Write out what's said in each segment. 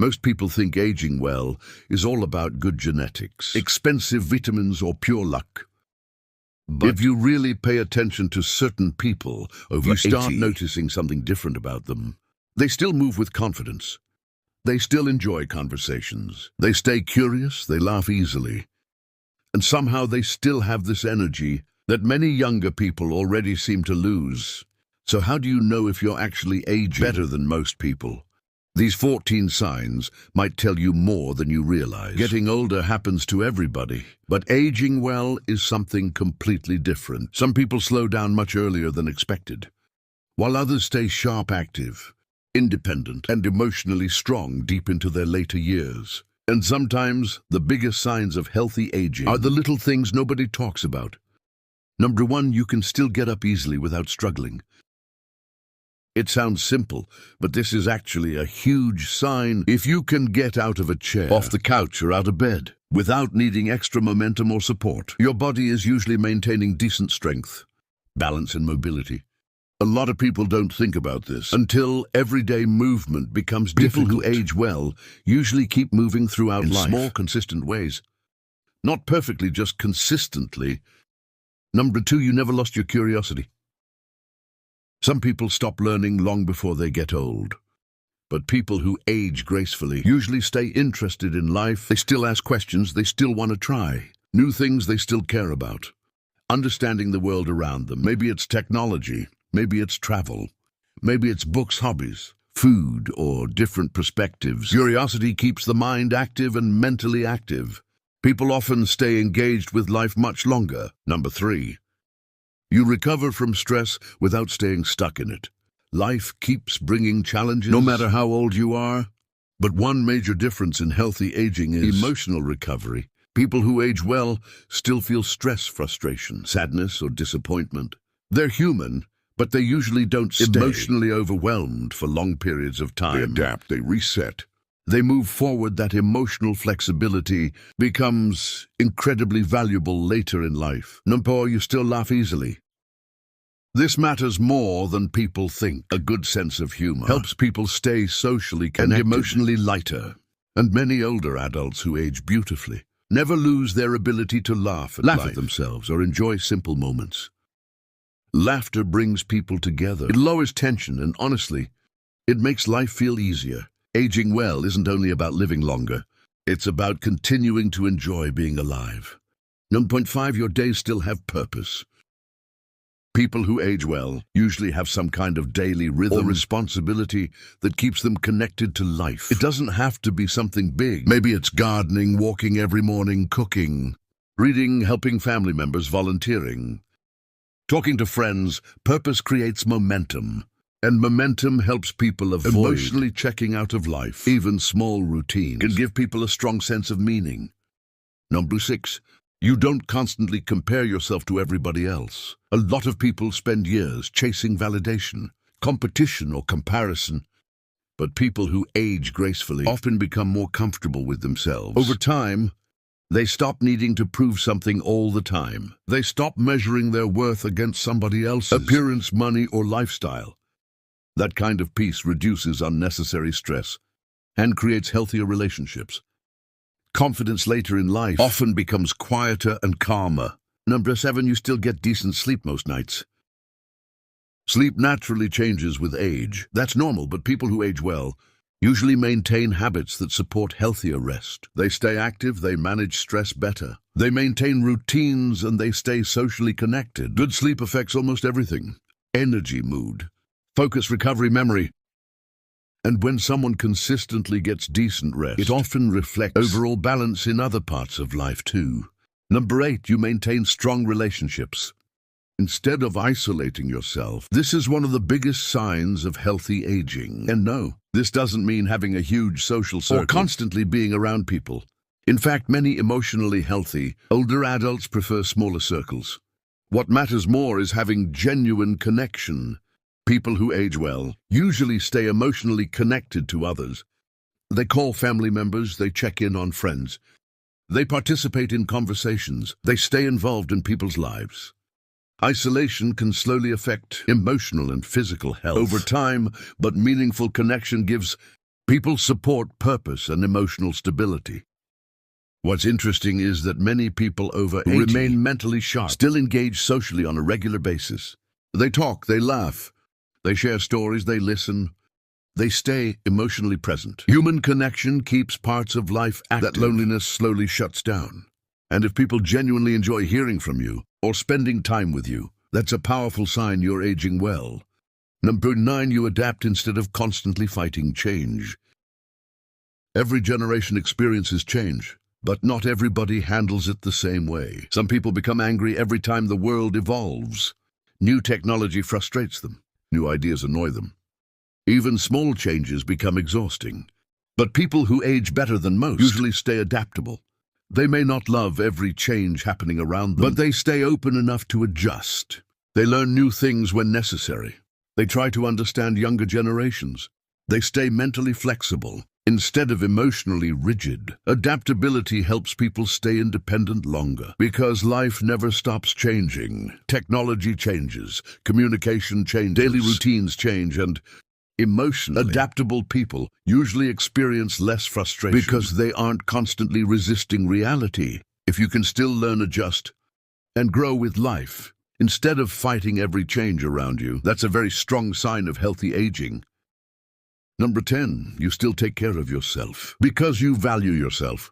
Most people think aging well is all about good genetics, expensive vitamins, or pure luck. But if you really pay attention to certain people over 80, you start noticing something different about them. They still move with confidence. They still enjoy conversations. They stay curious, they laugh easily. And somehow they still have this energy that many younger people already seem to lose. So how do you know if you're actually aging better than most people? These 14 signs might tell you more than you realize. Getting older happens to everybody, but aging well is something completely different. Some people slow down much earlier than expected, while others stay sharp, active, independent, and emotionally strong deep into their later years. And sometimes the biggest signs of healthy aging are the little things nobody talks about. Number 1, you can still get up easily without struggling. It sounds simple, but this is actually a huge sign. If you can get out of a chair, off the couch, or out of bed without needing extra momentum or support, your body is usually maintaining decent strength, balance, and mobility. A lot of people don't think about this until everyday movement becomes difficult. People who age well usually keep moving throughout life in small, consistent ways. Not perfectly, just consistently. Number 2, you never lost your curiosity. Some people stop learning long before they get old. But people who age gracefully usually stay interested in life. They still ask questions, they still want to try new things, they still care about understanding the world around them. Maybe it's technology, maybe it's travel, maybe it's books, hobbies, food, or different perspectives. Curiosity keeps the mind active and mentally active. People often stay engaged with life much longer. Number 3, you recover from stress without staying stuck in it. Life keeps bringing challenges, no matter how old you are. But one major difference in healthy aging is emotional recovery. People who age well still feel stress, frustration, sadness, or disappointment. They're human, but they usually don't stay emotionally overwhelmed for long periods of time. They adapt, they reset, they move forward. That emotional flexibility becomes incredibly valuable later in life. Number 4, you still laugh easily. This matters more than people think. A good sense of humor helps people stay socially connected and emotionally lighter. And many older adults who age beautifully never lose their ability to laugh at themselves or enjoy simple moments. Laughter brings people together. It lowers tension, and honestly, it makes life feel easier. Aging well isn't only about living longer. It's about continuing to enjoy being alive. Number 5, your days still have purpose. People who age well usually have some kind of daily rhythm or responsibility that keeps them connected to life. It doesn't have to be something big. Maybe it's gardening, walking every morning, cooking, reading, helping family members, volunteering, talking to friends. Purpose creates momentum, and momentum helps people avoid emotionally checking out of life. Even small routines can give people a strong sense of meaning. Number 6, you don't constantly compare yourself to everybody else. A lot of people spend years chasing validation, competition, or comparison. But people who age gracefully often become more comfortable with themselves. Over time, they stop needing to prove something all the time. They stop measuring their worth against somebody else's appearance, money, or lifestyle. That kind of peace reduces unnecessary stress and creates healthier relationships. Confidence later in life often becomes quieter and calmer. Number 7, you still get decent sleep most nights. Sleep naturally changes with age. That's normal, but people who age well usually maintain habits that support healthier rest. They stay active, they manage stress better, they maintain routines, and they stay socially connected. Good sleep affects almost everything: energy, mood, focus, recovery, memory. And when someone consistently gets decent rest, it often reflects overall balance in other parts of life too. Number 8, you maintain strong relationships. Instead of isolating yourself, this is one of the biggest signs of healthy aging. And no, this doesn't mean having a huge social circle or constantly being around people. In fact, many emotionally healthy, older adults prefer smaller circles. What matters more is having genuine connection. People who age well usually stay emotionally connected to others. They call family members, they check in on friends, they participate in conversations, they stay involved in people's lives. Isolation can slowly affect emotional and physical health over time, but meaningful connection gives People support purpose and emotional stability. What's interesting is that many people over 80 remain mentally sharp, still engage socially on a regular basis. They talk, they laugh, they share stories, they listen, they stay emotionally present. Human connection keeps parts of life active that loneliness slowly shuts down. And if people genuinely enjoy hearing from you or spending time with you, that's a powerful sign you're aging well. Number 9, you adapt instead of constantly fighting change. Every generation experiences change, but not everybody handles it the same way. Some people become angry every time the world evolves. New technology frustrates them. New ideas annoy them. Even small changes become exhausting. But people who age better than most usually stay adaptable. They may not love every change happening around them, but they stay open enough to adjust. They learn new things when necessary. They try to understand younger generations. They stay mentally flexible instead of emotionally rigid. Adaptability helps people stay independent longer because life never stops changing. Technology changes, communication changes, daily routines change, and emotionally adaptable people usually experience less frustration because they aren't constantly resisting reality. If you can still learn, adjust, and grow with life, instead of fighting every change around you, that's a very strong sign of healthy aging. Number 10, you still take care of yourself because you value yourself.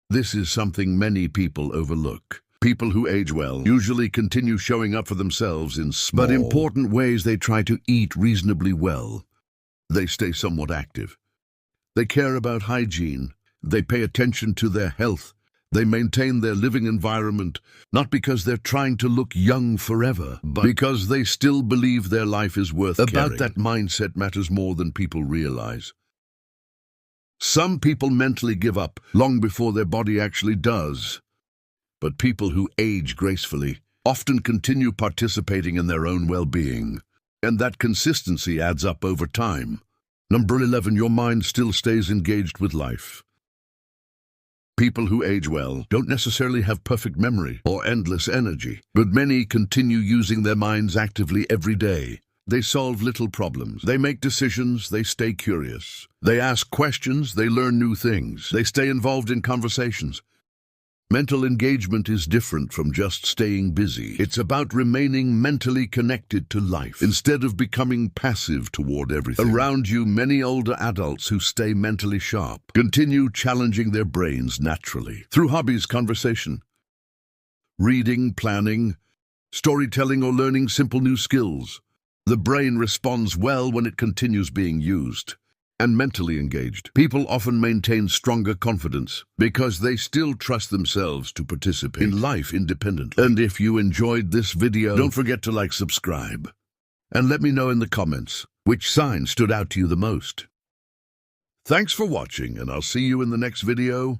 This is something many people overlook. People who age well usually continue showing up for themselves in small but important ways. They try to eat reasonably well. They stay somewhat active. They care about hygiene. They pay attention to their health. They maintain their living environment, not because they're trying to look young forever, but because they still believe their life is worth caring. That mindset matters more than people realize. Some people mentally give up long before their body actually does. But people who age gracefully often continue participating in their own well-being. And that consistency adds up over time. Number 11, your mind still stays engaged with life. People who age well don't necessarily have perfect memory or endless energy, but many continue using their minds actively every day. They solve little problems. They make decisions. They stay curious. They ask questions. They learn new things. They stay involved in conversations. Mental engagement is different from just staying busy. It's about remaining mentally connected to life instead of becoming passive toward everything. Around you, many older adults who stay mentally sharp continue challenging their brains naturally through hobbies, conversation, reading, planning, storytelling, or learning simple new skills. The brain responds well when it continues being used and mentally engaged. People often maintain stronger confidence because they still trust themselves to participate in life independently. And if you enjoyed this video, don't forget to like, subscribe, and let me know in the comments which sign stood out to you the most. Thanks for watching, and I'll see you in the next video.